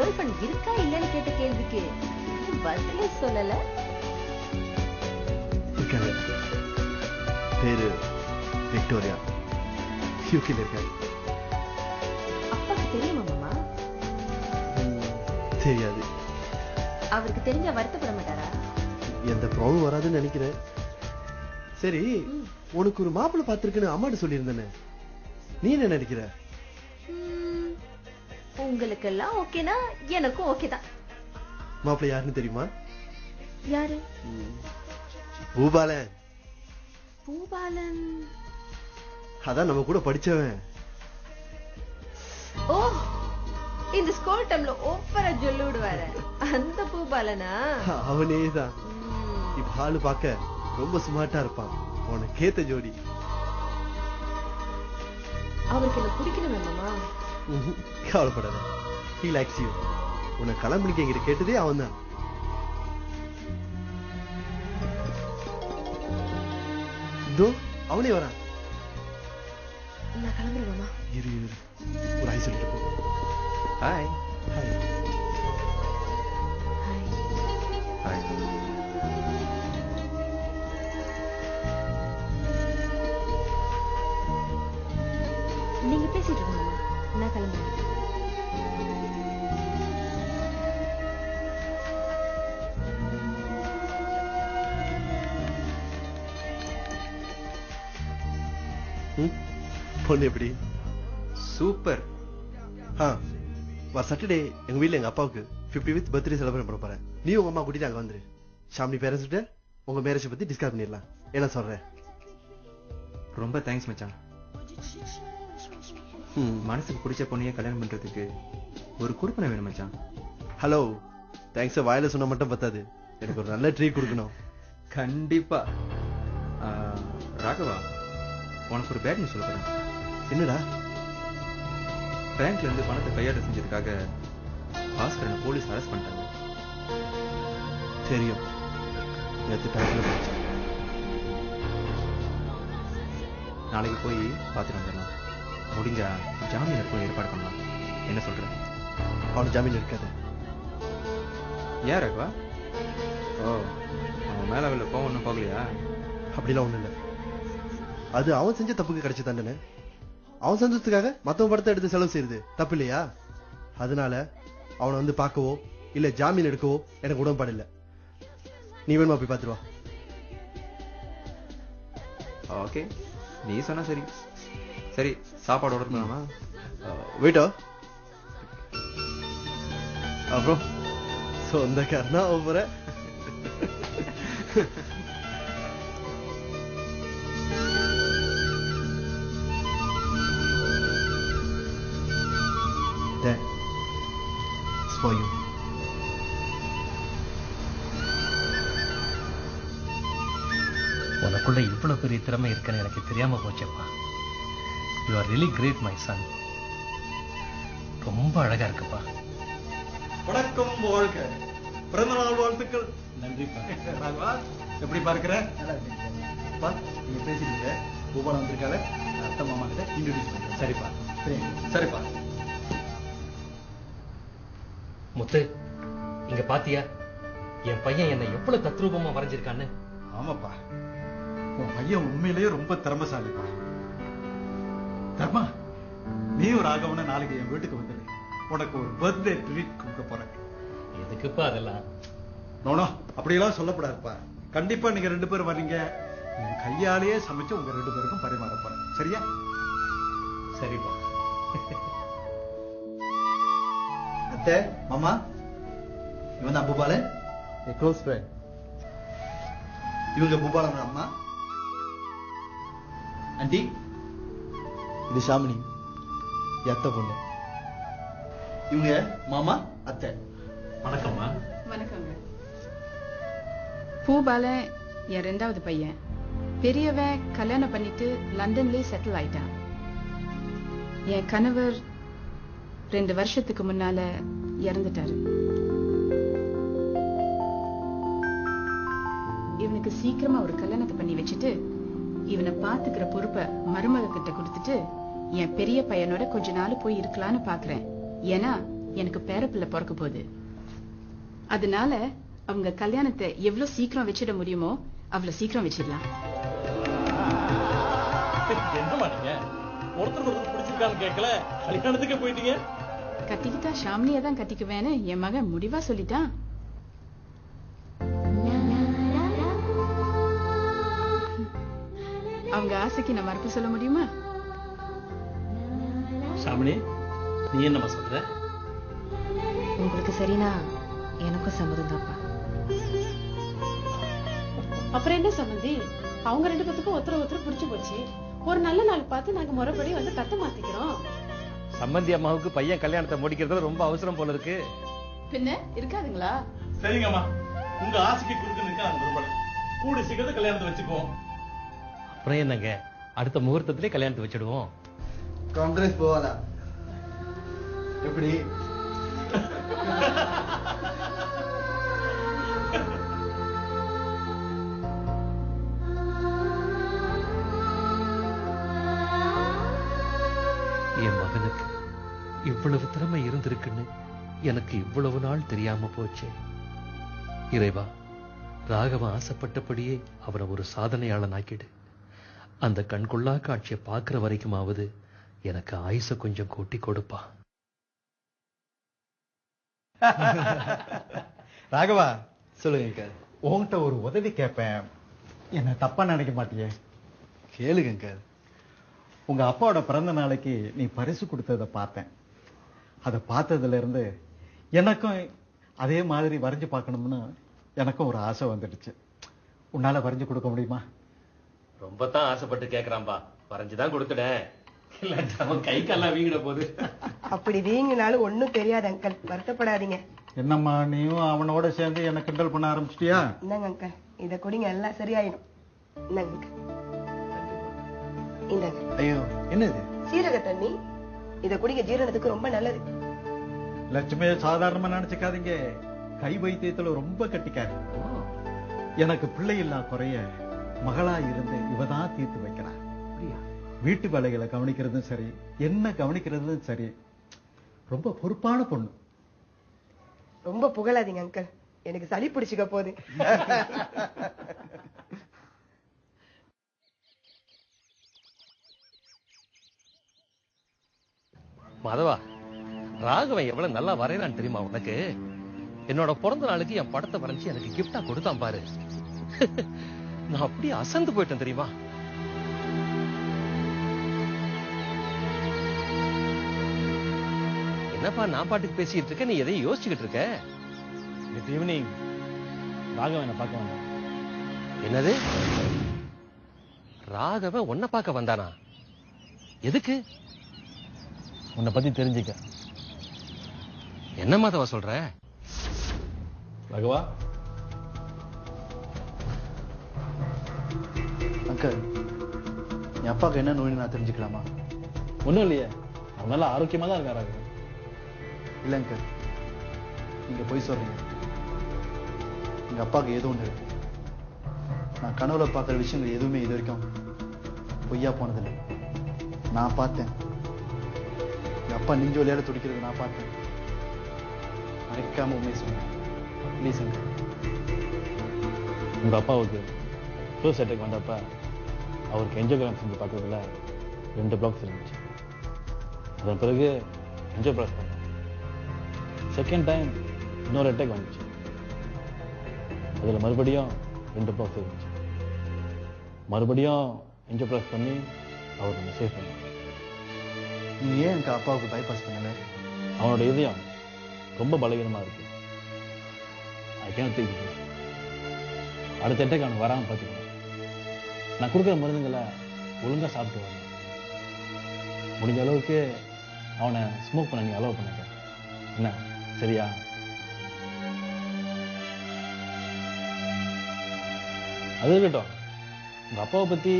Girl friend இருக்கா இல்லன்னு கேட்ட கேள்விக்கு பதிலே சொல்லல. இருக்காங்க. பேரு விக்டோரியா. யூகேல இருக்காங்க. அப்பாக்கு தெரியுமா மாமா? தெரியாது. அவருக்கு தெரிஞ்சா வருத்தப்பட மாட்டாரா? எந்த ப்ராப்ளம் வராதுன்னு நினைக்கிறேன். சரி, உனக்கு ஒரு மாப்பிள்ளை பார்த்திருக்குன்னு அம்மாட்ட சொல்லியிருந்தேனே, நீ என்ன நினைக்கிற? உங்களுக்கெல்லாம் ஓகேனா எனக்கும் ஓகே தான். மாப்பிள்ளை யாருன்னு தெரியுமா? யாரு? பூபாலன். பூபாலன்? அதான் நம்ம கூட படிச்சவன். ஓ, இந்த ஸ்கூல் டைம்ல ஓப்பரா சொல்லி விடுவாரு அந்த பூபாலனா? அவனேதான். இப்ப ஆளு பார்க்க ரொம்ப ஸ்மார்ட்டா இருப்பான். உனக்கு கேத்த ஜோடி. அவருக்கு என்ன பிடிக்கணுமே மாமா? கவலைப்படாத. He likes you. உன்னை கிளம்பிக்க எங்கிட்ட கேட்டதே அவன் தான். இதோ அவனே வரான். நான் கிளம்புறேன் மாமா. இரு ஒரு ஹாய் சொல்லிட்டு போ. ஹாய். ஹாய். ஹாய். நீங்க பேசிட்டு இருங்க மாமா, நான் கிளம்புறேன். பொண்ணு எப்படி? சூப்பர். சாட்டர்டே எங்க வீட்டுல எங்க அப்பாவுக்கு 55th பர்த்டே செலிப்ரேட் பண்ண போறேன். நீ உங்க அம்மா கூட்டிட்டு அங்க வந்துரு. ஷாமினி பேரண்ட்ஸ் கிட்ட உங்க மேரேஜ் பத்தி டிஸ்கஸ் பண்ணிடலாம். என்ன சொல்றேன்? ரொம்ப தேங்க்ஸ் மச்சான். மனசுக்கு பிடிச்ச பொண்ணையே கல்யாணம் பண்றதுக்கு ஒரு கொடுப்பனை வேணும் மச்சான். ஹலோ, தேங்க்ஸ் வாயில சொன்ன மட்டும் பத்தாது, எனக்கு ஒரு நல்ல ட்ரீட் கொடுக்கணும். கண்டிப்பா. ராகவா, உனக்கு ஒரு பேட் நியூஸ் சொல்ல போறேன். என்னடா? பேங்க்ல இருந்து பணத்தை கையாட செஞ்சதுக்காக பாஸ்கரனை போலீஸ் அரெஸ்ட் பண்ணிட்டாங்க. தெரியும், நேற்று பேங்க்ல போச்சு. நாளைக்கு போய் பார்த்துட்டு வந்துடலாம். முடிஞ்சா ஜாமீன் இருக்கும் ஏற்பாடு பண்ணலாம். என்ன சொல்ற? அவன் ஜாமீன் இருக்காது. ஏன் ராகவா? ஓ, அவன் மேல வெளில போக ஒன்றும் போகலையா? அப்படிலாம் ஒண்ணும் இல்லை. அது அவன் செஞ்ச தப்புக்கு கிடைச்ச தண்டனை. அவன் சந்தோஷத்துக்காக மத்தவன் படத்தை எடுத்து செலவு செய்யுது தப்பு இல்லையா? அதனால அவனை வந்து பார்க்கவோ இல்ல ஜாமீன் எடுக்கவோ எனக்கு உடன்பாடு இல்லை. நீ வேணுமா போய் பார்த்துருவா? ஓகே, நீ சொன்னா சரி. சரி, சாப்பாடு ஆர்டர் பண்ணலாமா? வெயிட்டோ. அப்புறம் சொந்தக்காரனா போற? For you. உனக்குள்ள இவ்வளவு பெரிய திறமை இருக்குன்னு எனக்கு தெரியாம போச்சப்பா. You are really great my son. ரொம்ப அழகா இருக்குப்பா. வணக்கம், வாழ்க. பிறந்தநாள் வாழ்த்துக்கள். நன்றிப்பா. ராகவா, எப்படி பார்க்கிற? நீங்க பேசிட்டீங்க. பூபாலன் வந்திருக்காரு. அத்தை மாமா கிட்ட இன்ட்ரோடியூஸ் பண்ணுறேன். சரிப்பா. சரிப்பா. முத்து, இங்க பாத்தியா என் பையன் என்னை எவ்வளவு தத்ரூபமா வரைஞ்சிருக்கான்னு? ஆமாப்பா, உன் பையன் உண்மையிலேயே ரொம்ப திறமைசாலிப்பா. தர்மா, நீயும் ராகவன நாளைக்கு என் வீட்டுக்கு வந்துடு. உனக்கு ஒரு பர்த்டே ட்ரீட் கொடுக்க போறேன். எதுக்குப்பா அதெல்லாம்? நோனோ, அப்படியெல்லாம் சொல்லப்படாதுப்பா. கண்டிப்பா நீங்க 2 பேரும் வரீங்க. என் கையாலேயே சமைச்சு உங்க 2 பேருக்கும் பரிமாற போறேன். சரியா? சரிப்பா. அத்தை, மாமா, இவன் தான் பூபாலன், என் க்ளோஸ் ஃப்ரெண்ட். இவங்க பூபாலன் அம்மா. ஆண்டி, இது ஷாமினி, என் அத்தை பொண்ணு. இவங்க மாமா, அத்தை. வணக்கம்மா. வணக்கங்க. பூபாலன் என் 2வது பையன். பெரியவன் கல்யாணம் பண்ணிட்டு லண்டன்லயே செட்டில் ஆயிட்டான். என் கணவர் 2 வருஷத்துக்கு முன்னால இறந்துட்டாரு. இவனுக்கு சீக்கிரமா ஒரு கல்யாணத்தை பண்ணி வச்சுட்டு இவனை பாத்துக்கிற பொறுப்பை மருமக கிட்ட கொடுத்துட்டு என் பெரிய பையனோட கொஞ்ச நாள் போய் இருக்கலான்னு பாக்குறேன். ஏன்னா எனக்கு பேரப்பிள்ளை பிறக்க போகுது. அதனால அவங்க கல்யாணத்தை எவ்வளவு சீக்கிரம் வச்சிட முடியுமோ அவ்வளவு சீக்கிரம் வச்சிடலாம். என்ன மாட்டீங்க? ஒருத்தருக்கு ஒருத்தர் பிடிச்சிருக்கான்னு கேட்கல, கல்யாணத்துக்கு போயிட்டீங்க. கட்டிக்கிட்டா ஷாம்லியா தான் கட்டிக்குவேன்னு என் மகன் முடிவா சொல்லிட்டான். அவங்க ஆசைக்கு நான் மறுப்பு சொல்ல முடியுமா? ஷாமினி, நீ என்னமா சொல்ற? உங்களுக்கு சரினா எனக்கும் சம்மதம் தான்ப்பா. அப்புறம் என்ன சம்பந்தி, அவங்க 2 பேத்துக்கும் ஒருத்தர் பிடிச்சு போச்சு. ஒரு நல்ல நாள் பார்த்து நாங்க முறைப்படி வந்து தட்டு மாத்திக்கிறோம். சம்பந்தி அம்மாவுக்கு பையன் கல்யாணத்தை முடிக்கிறதுல ரொம்ப அவசரம் போல இருக்கு. பின்ன இருக்காதுங்களா? சரிங்கம்மா, உங்க ஆசைக்கு குறுக்க நிற்க நாங்க விரும்பல. கூடி சீக்கிரத்தை கல்யாணத்தை வச்சுக்குவோம். அப்புறம் என்னங்க, அடுத்த முகூர்த்தத்திலே கல்யாணத்தை வச்சிடுவோம். காங்கிரஸ் போவாலா எப்படி? என் மகனுக்கு இவ்வளவு திறமை இருந்திருக்குன்னு எனக்கு இவ்வளவு நாள் தெரியாம போச்சு. இறைவா, ராகவன் ஆசைப்பட்டபடியே அவனை ஒரு சாதனையாளன் ஆக்கிடு. அந்த கண்கொள்ளா காட்சியை பார்க்கிற வரைக்குமாவது எனக்கு ஆயுச கொஞ்சம் கூட்டி கொடுப்பா. ராகவா, சொல்லுங்க. உன்கிட்ட ஒரு உதவி கேட்பேன், என்ன தப்பா நினைக்க மாட்டியே? கேளுங்க. உங்க அப்பாவோட பிறந்த நாளைக்கு நீ பரிசு கொடுத்ததை பார்த்தேன். அதை பார்த்ததுல இருந்து எனக்கும் அதே மாதிரி வரைஞ்சு பார்க்கணும்னு எனக்கும் ஒரு ஆசை வந்துடுச்சு. உன்னால வரைஞ்சு கொடுக்க முடியுமா? ரொம்ப தான் ஆசைப்பட்டு கேக்குறான்பா, வரைஞ்சுதான் கொடுத்துட்டேன். அவன் கை கால்லாம் வீங்கிட போகுது. அப்படி வீங்கினாலும் ஒண்ணும் தெரியாது அங்கிள், வருத்தப்படாதீங்க. என்னம்மா, நீயும் அவனோட சேர்ந்து என்ன கிண்டல் பண்ண ஆரம்பிச்சிட்டியா? இந்தாங்க அங்கிள், இத குடிங்க, எல்லாம் சரியாயிடும். இந்தாங்க அங்கிள், இந்தாங்க. ஐயோ, என்னது? சீரக தண்ணி, இத குடிங்க, ஜீரணத்துக்கு ரொம்ப நல்லது. லட்சுமியை சாதாரணமா நினைச்சுக்காதீங்க, கை வைத்தியத்துல ரொம்ப கட்டிக்காரு. எனக்கு பிள்ளை இல்லா குறைய மகளா இருந்து இவதான் தீர்த்து வைக்கிறான். வீட்டு வேலைகளை கவனிக்கிறதும் சரி, என்ன கவனிக்கிறதும் சரி, ரொம்ப பொறுப்பான பொண்ணு. ரொம்ப புகழாதீங்க அங்கிள், எனக்கு சளி பிடிச்சுக்க போகுது. மாதவா, ராகவன் எவ்வளவு நல்லா வரையறான்னு தெரியுமா உனக்கு? என்னோட பிறந்த நாளுக்கு என் படத்தை வரைஞ்சி எனக்கு கிஃப்டா கொடுத்தான் பாரு. நான் அப்படியே அசந்து போயிட்டேன் தெரியுமா? என்னப்பா நான் பாட்டுக்கு பேசிட்டு இருக்க, நீ எதையும் யோசிச்சுக்கிட்டு இருக்க? நேற்று ஈவினிங் ராகவனை பார்க்க வந்தேன். என்னது? ராகவன் உன்னை பார்க்க வந்தானா? எதுக்கு? உன்னை பத்தி தெரிஞ்சுக்க. என்ன மாதவா சொல்ற? ராகவா, அங்கிள், என் அப்பாவுக்கு என்ன நோய்னு நான் தெரிஞ்சுக்கலாமா? ஒண்ணும் இல்லையே, அவன் நல்லா ஆரோக்கியமா தான் இருக்கா ராகவன். இல்லை அங்கிள், நீங்க போய் சொல்றீங்க. எங்க அப்பாவுக்கு ஏதோ ஒண்ணு இருக்கு. நான் கனவுல பார்க்குற விஷயங்கள் எதுவுமே இது வரைக்கும் பொய்யா போனதில்லை. நான் பார்த்தேன், எங்க அப்பா நெஞ்சு வலியால துடிக்கிறது நான் பார்த்தேன். மறைக்காம உண்மை சொன்னேன். Please uncle. உங்க அப்பாவுக்கு ஃபர்ஸ்ட் அட்டாக் வந்தப்ப அவருக்கு என்ஜியோகிராம் செஞ்சு பார்க்கறதுல 2 பிளாக்ஸ் இருந்துச்சு. அதன் பிறகு என்ஜியோபிளாஸ்டி பண்ணோம். செகண்ட் டைம் இன்னொரு அட்டாக் வந்துச்சு. அதில் மறுபடியும் 2 பிளாக்ஸ் இருந்துச்சு. மறுபடியும் என்ஜியோபிளாஸ்டி பண்ணி அவர் நம்ம சேவ் பண்ணோம். நீ ஏன் எங்க அப்பாவுக்கு பைபாஸ் பண்ணல? அவனோட இதயம் ரொம்ப பலவீனமா இருக்கு. I can take it. அடுத்த அட்டாக் அவனுக்கு வராமல் பார்த்துக்கணும். நான் கொடுக்குற மருந்துங்களை ஒழுங்கா சாப்பிட்டு வரணும். முடிஞ்ச அளவுக்கு அவனை ஸ்மோக் பண்ண நீ அலோவ் பண்ணாத. என்ன, சரியா? அது இருக்கட்டும், உங்க அப்பாவை பத்தி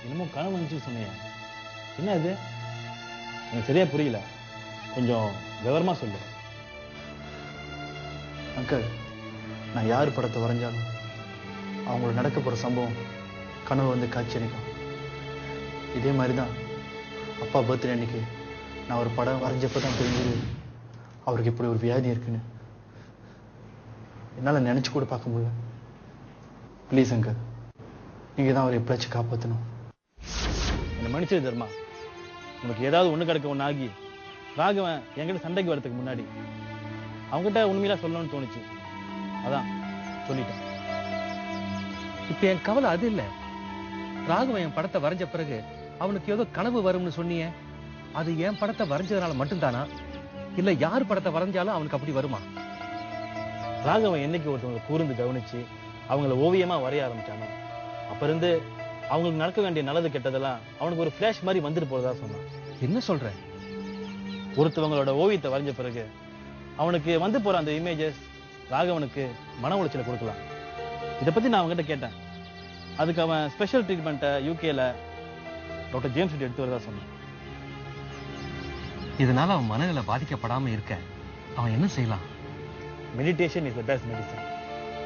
என்னமோ கனவு வந்துச்சு சொன்னீங்க. என்ன இது? எனக்கு சரியா புரியல, கொஞ்சம் விவரமா சொல்லு. அங்கிள், நான் யார் படத்தை வரைஞ்சாலும் அவங்களோட நடக்க போற சம்பவம் கனவு வந்து காட்சி அளிக்கும். இதே மாதிரி தான் அப்பா பர்த்டே அன்னைக்கு நான் ஒரு படம் வரைஞ்சப்ப தான் தெரிஞ்சது அவருக்கு இப்படி ஒரு வியாதி இருக்குன்னு என்னால நினைச்சு கூட பார்க்க முடியல. ப்ளீஸ் அங்கிள், நீங்க தான் அவரை எப்படியாச்சும் காப்பாற்றணும். என்னை மன்னிச்சிரு தர்மா. உனக்கு ஏதாவது ஒண்ணு கிடக்க ஒண்ணு ஆகி ராகவன் என்கிட்ட சண்டைக்கு வரதுக்கு முன்னாடி அவங்ககிட்ட உண்மையில சொல்லணும்னு தோணுச்சு. அதான் சொல்லிட்டேன். இப்ப என் கவலை அது இல்ல. ராகவன் என் படத்தை வரைஞ்ச பிறகு அவனுக்கு ஏதோ கனவு வரும்னு சொன்னியே, அது என் படத்தை வரைஞ்சதுனால மட்டும்தானா, இல்ல யார் படத்தை வரைஞ்சாலும் அவனுக்கு அப்படி வருமா? ராகவன் என்னைக்கு ஒருத்தவங்களை கூர்ந்து கவனிச்சு அவங்கள ஓவியமா வரைய ஆரம்பிச்சானோ அப்ப இருந்து அவங்களுக்கு நடக்க வேண்டிய நல்லது கெட்டதெல்லாம் அவனுக்கு ஒரு ஃபிளாஷ் மாதிரி வந்துட்டு போறதா சொன்னான். என்ன சொல்ற? ஒருத்தவங்களோட ஓவியத்தை வரைஞ்ச பிறகு அவனுக்கு வந்து போற அந்த இமேஜஸ் ராகவனுக்கு மன உளைச்சலை கொடுக்கலாம். இதை பத்தி நான் அவங்ககிட்ட கேட்டேன். அதுக்கு அவன் ஸ்பெஷல் ட்ரீட்மெண்ட்டை யூகேல டாக்டர் ஜேம்ஸ் எடுத்து வரதா சொன்னான். இதனால அவன் மனநிலை பாதிக்கப்படாம இருக்க அவன் என்ன செய்யலாம்? Meditation is the best medicine.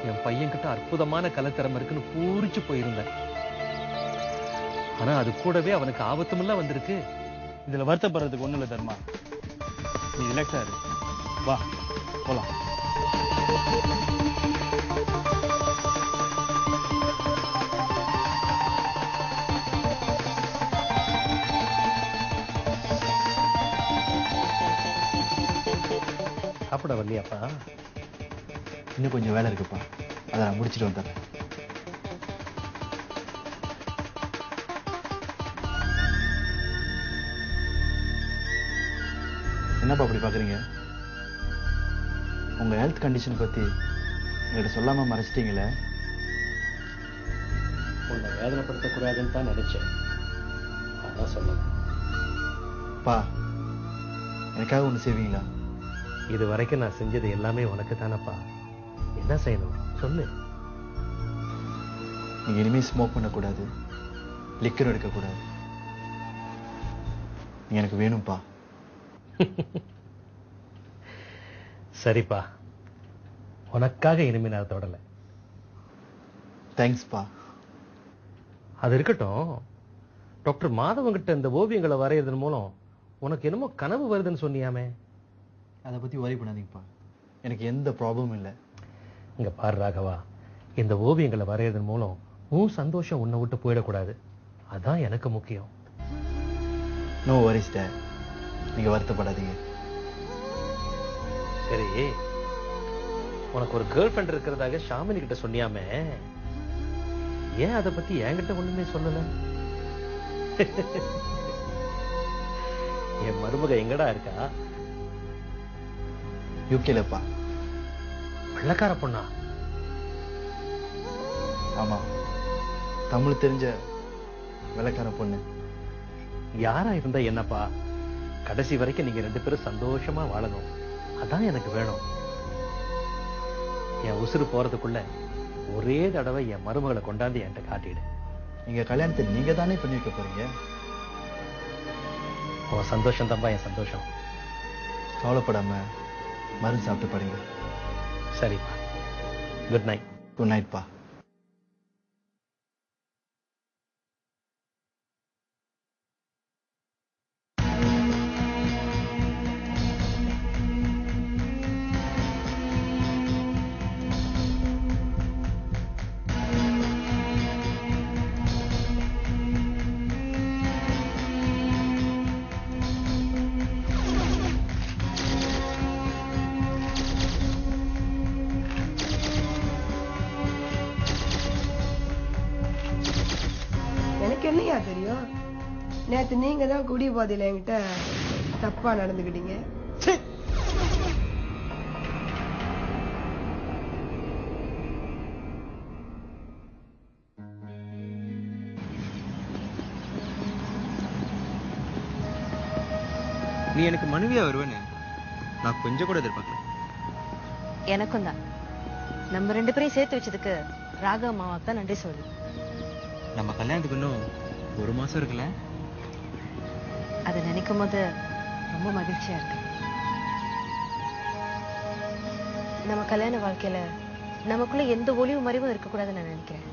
என் பையன் கிட்ட அற்புதமான கலைத்திறமை இருக்குன்னு பூரிச்சு போயிருந்தேன். ஆனா அது கூடவே அவனுக்கு ஆபத்துமெல்லாம் வந்திருக்கு. இதுல வருத்தப்படுறதுக்கு ஒண்ணும் இல்லை தர்மா. நீ ரிலாக்ஸா இரு. வா போலாம். சாப்பிட வரலையாப்பா? இன்னும் கொஞ்சம் வேலை இருக்குப்பா, அதை நான் முடிச்சுட்டு வந்துடுறேன். என்னப்பா அப்படி பாக்குறீங்க? உங்க ஹெல்த் கண்டிஷன் பத்தி என்கிட்ட சொல்லாம மறைச்சிட்டீங்களே. உன்னை வேதனைப்படுத்தக்கூடாதுன்னு தான் நினைச்சேன், அதான் சொல்லல. பா, எனக்காக ஒண்ணு செய்வீங்களா? இது வரைக்கும் நான் செஞ்சது எல்லாமே உனக்கு தானப்பா. என்ன செய்யணும் சொல்லு. நீங்க இனிமே ஸ்மோக் பண்ணக்கூடாது, லிக்கர் எடுக்கக்கூடாது. நீங்க எனக்கு வேணும்பா. சரிப்பா, உனக்காக இனிமே நான் தொடல. தேங்க்ஸ்பா. அது இருக்கட்டும், டாக்டர் மாதவன் கிட்ட இந்த ஓவியங்களை வரையறதன் மூலம் உனக்கு என்னமோ கனவு வருதுன்னு சொன்னியாமே, அதை பத்தி worry பண்ணாதீங்கப்பா. எனக்கு எந்த ப்ராப்ளமும் இல்லை. இங்க பாரு ராகவா, இந்த ஓவியங்களை வரையறதன் மூலம் உன் சந்தோஷம் உன்னை விட்டு போயிடக்கூடாது. அதான் எனக்கு முக்கியம். நோ வரிஸ் டாட், நீங்க வருத்தப்படாதீங்க. சரி, உனக்கு ஒரு கேர்ள் ஃப்ரெண்ட் இருக்கிறதாக ஷாமினி கிட்ட சொன்னியாமே, ஏன் அதை பத்தி என்கிட்ட ஒண்ணுமே சொல்லல? என் மருமக எங்கடா இருக்கா? யூகேலப்பா. வெள்ளக்கார பொண்ணா? ஆமா, தமிழ் தெரிஞ்ச வெள்ளக்கார பொண்ணு. யாரா இருந்தா என்னப்பா, கடைசி வரைக்கும் நீங்க ரெண்டு பேரும் சந்தோஷமா வாழணும். அதான் எனக்கு வேணும். என் உசுறு போறதுக்குள்ள ஒரே தடவை என் மருமகளை கொண்டாந்து என்கிட்ட காட்டிடு. நீங்க கல்யாணத்தை நீங்க தானே பண்ணி வைக்க போறீங்க. உன் சந்தோஷம் தான்ப்பா என் சந்தோஷம். கவலைப்படாம மருந்து சாப்பிட்டு பாருங்க. சரிப்பா, குட் நைட். குட் நைட்பா. எனக்கு என்னையா தெரியும்? நேத்து நீங்க தான் குடி போதையில என்கிட்ட தப்பா நடந்துக்கிட்டீங்க. நீ எனக்கு மனைவியா வருவேன்னு நான் கொஞ்சம் கூட எதிர்பார்க்கல. எனக்கும் தான். நம்ம ரெண்டு பேரையும் சேர்த்து வச்சதுக்கு ராகவ மாமாவுக்கு தான் நன்றி சொல்லு. நம்ம கல்யாணத்துக்கு இன்னும் 1 மாசம் இருக்குல்ல? அதை நினைக்கும் போது ரொம்ப மகிழ்ச்சியா இருக்கு. நம்ம கல்யாண வாழ்க்கையில நமக்குள்ள எந்த ஒளிவு மறைவும் இருக்கக்கூடாதுன்னு நான் நினைக்கிறேன்.